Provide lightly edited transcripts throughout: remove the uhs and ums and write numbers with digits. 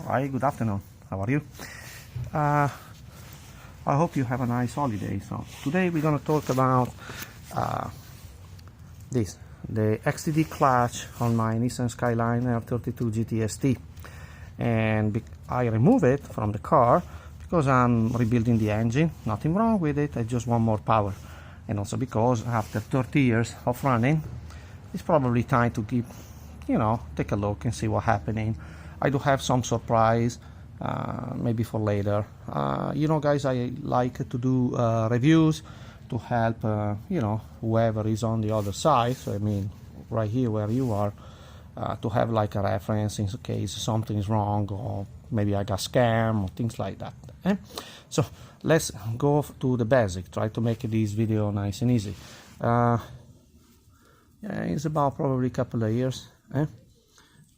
Hi, good afternoon. How are you? I hope you have a nice holiday. So today we're going to talk about the XTD clutch on my Nissan Skyline R32 XTD, and I remove it from the car because I'm rebuilding the engine. Nothing wrong with it. I just want more power, and also because after 30 years of running, it's probably time to keep, take a look and see what's happening. I do have some surprise, maybe for later. Guys, I like to do reviews to help, whoever is on the other side. So I mean, right here where you are, to have like a reference in case something is wrong or maybe I got scammed or things like that. So let's go to the basic. Try to make this video nice and easy. It's about probably a couple of years.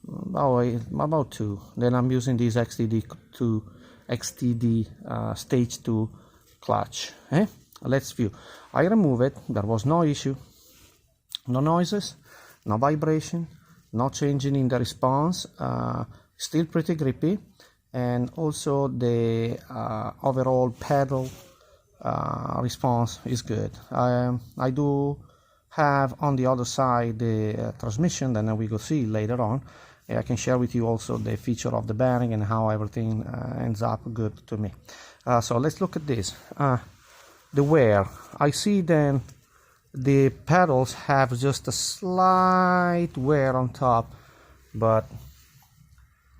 About 2. Then I'm using this XTD stage 2 clutch. Let's view. I remove it. There was no issue, no noises, no vibration, no changing in the response. Still pretty grippy, and also the overall pedal response is good. I do have on the other side the transmission, then we will see later on. I can share with you also the feature of the bearing and how everything ends up good to me. So let's look at this. The wear. I see then the pedals have just a slight wear on top, but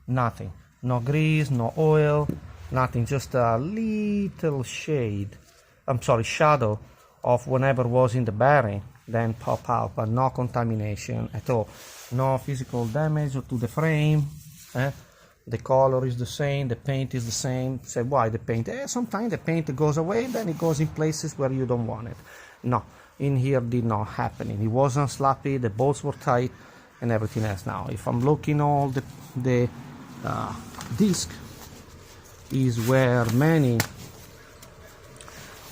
nothing. No grease, no oil, nothing. Just a little shadow of whenever was in the bearing, then pop out, but no contamination at all. No physical damage to the frame. The color is the same, the paint is the same. Say, why the paint? Sometimes the paint goes away, then it goes in places where you don't want it. No, in here did not happen. It wasn't sloppy, the bolts were tight, and everything else. Now, if I'm looking all the disc is where many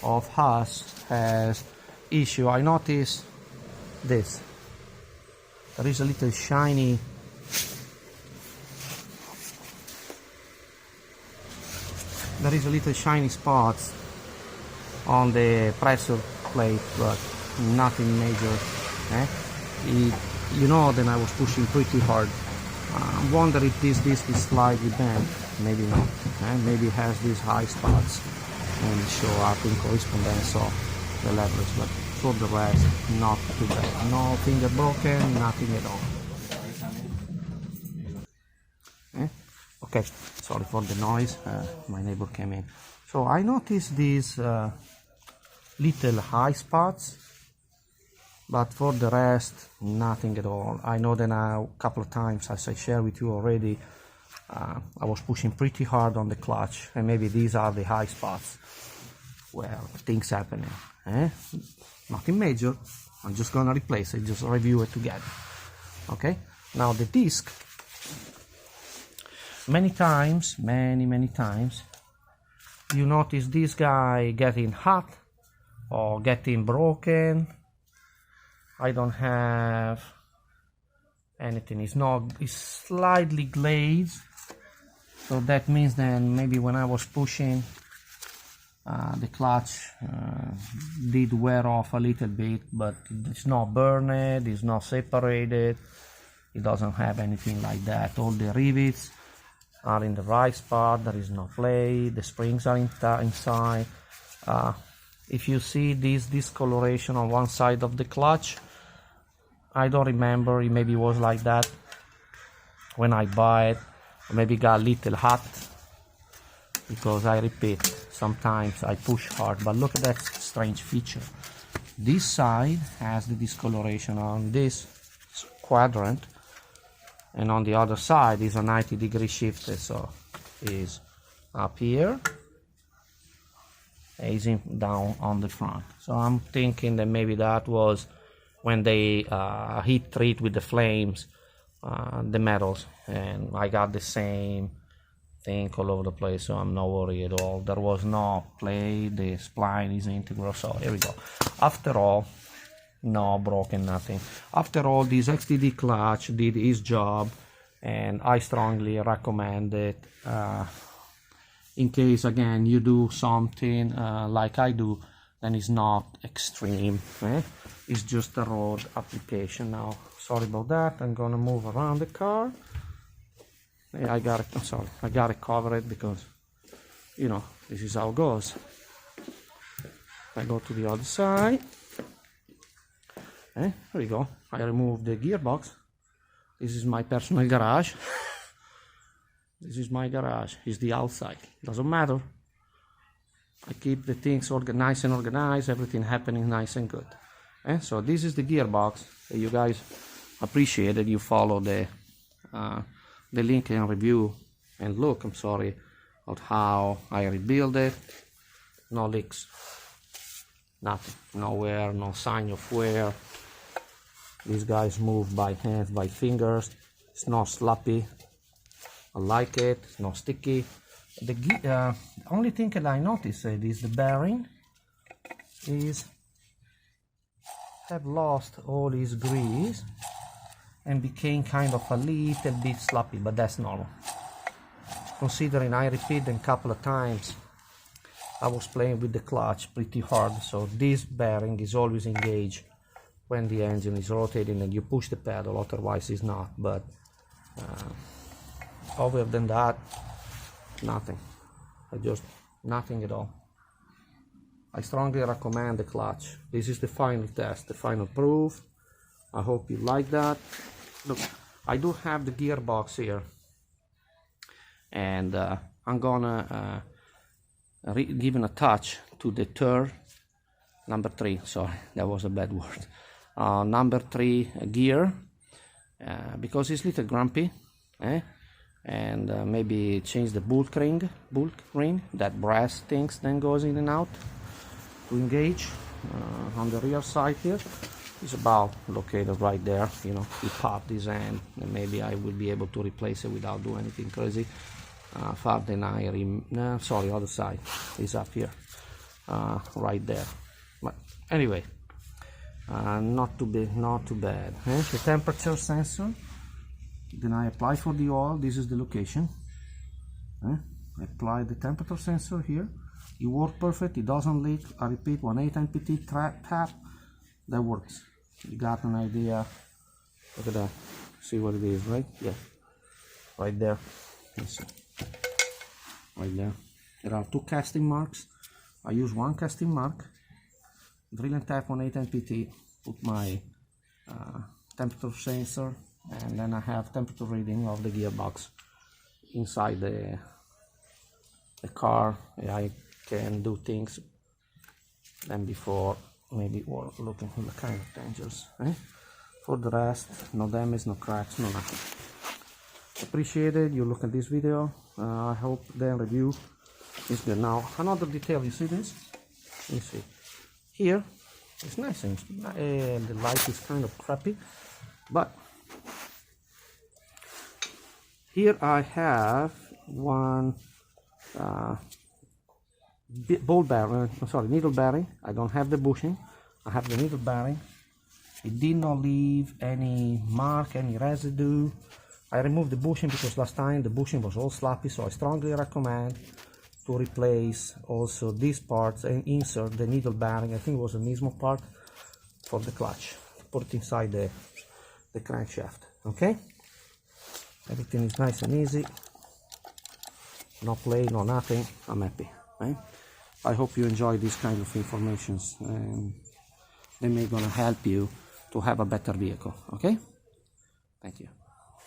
of us has issue. I notice this. There is a little shiny spots on the pressure plate, but nothing major. Then I was pushing pretty hard. I wonder if this disc is slightly bent. Maybe not. Maybe it has these high spots and show up in correspondence of the leverage, but for the rest, not too bad. No finger broken, nothing at all. Okay, sorry for the noise, my neighbor came in. So I noticed these little high spots, but for the rest, nothing at all. I know that now a couple of times, as I shared with you already, I was pushing pretty hard on the clutch, and maybe these are the high spots where things happening. Nothing major. I'm just gonna replace it, just review it together. Okay, now the disc. Many times, you notice this guy getting hot or getting broken. I don't have anything. It's slightly glazed, so that means then maybe when I was pushing, the clutch did wear off a little bit, but it's not burned, it's not separated, it doesn't have anything like that. All the rivets are in the right spot, there is no play, the springs are inside. If you see this discoloration on one side of the clutch, I don't remember, it maybe was like that when I buy it, or maybe got a little hot, because I repeat, sometimes I push hard. But look at that strange feature. This side has the discoloration on this quadrant, and on the other side is a 90-degree shifted, so is up here, is down on the front. So I'm thinking that maybe that was when they heat treat with the flames the metals, and I got the same thing all over the place, so I'm not worried at all. There was no play, the spline is integral, so here we go. After all, no broken, nothing. After all, this XTD clutch did his job and I strongly recommend it in case, again, you do something like I do, then it's not extreme, it's just a road application. Now, sorry about that, I'm gonna move around the car. I gotta cover it because, you know, this is how it goes. I go to the other side. There we go. I remove the gearbox. This is my personal garage. This is my garage. It's the outside. Doesn't matter. I keep the things nice and organized. Everything happening nice and good. So this is the gearbox. You guys appreciate that you follow the link and review and look. I'm sorry of how I rebuild it. No leaks. Nothing. Nowhere. No sign of wear. These guys move by hands, by fingers. It's not sloppy. I like it. It's not sticky. The only thing that I noticed is the bearing have lost all its grease and became kind of a little bit sloppy, but that's normal. Considering I repeat them a couple of times, I was playing with the clutch pretty hard, so this bearing is always engaged when the engine is rotating and you push the pedal, otherwise it's not. But other than that, nothing. Nothing at all. I strongly recommend the clutch. This is the final test, the final proof. I hope you like that. Look, I do have the gearbox here, and I'm gonna give a touch to the number 3. Sorry, that was a bad word. Number 3 gear, because it's a little grumpy, and maybe change the bulk ring, that brass things then goes in and out to engage. On the rear side here is about located right there. You know, you pop this end and maybe I will be able to replace it without doing anything crazy. Sorry, other side is up here, right there. But anyway, not too bad. The temperature sensor, then I apply for the oil. This is the location. Apply the temperature sensor here. It works perfect. It doesn't leak. I repeat, 1/8 NPT tap. That works. You got an idea. Look at that. See what it is, right? Yeah, right there. Let's see. Right there. There are 2 casting marks. I use 1 casting mark. Drill and tap 1/8 NPT. Put my temperature sensor, and then I have temperature reading of the gearbox inside the car. I can do things than before, maybe, or looking kind of dangerous. For the rest, no damage, no cracks, no nothing. Appreciate it. You look at this video. I hope the review is good. Now, another detail. You see this? You see here. It's nice and the light is kind of crappy, but here I have one needle bearing. I don't have the bushing. I have the needle bearing. It did not leave any mark, any residue. I removed the bushing because last time the bushing was all sloppy, so I strongly recommend to replace also these parts and insert the needle bearing. I think it was a Nismo part for the clutch. Put it inside the crankshaft. Okay? Everything is nice and easy. No play, no nothing. I'm happy. Right? I hope you enjoy these kind of informations, and they may gonna help you to have a better vehicle. Okay? Thank you.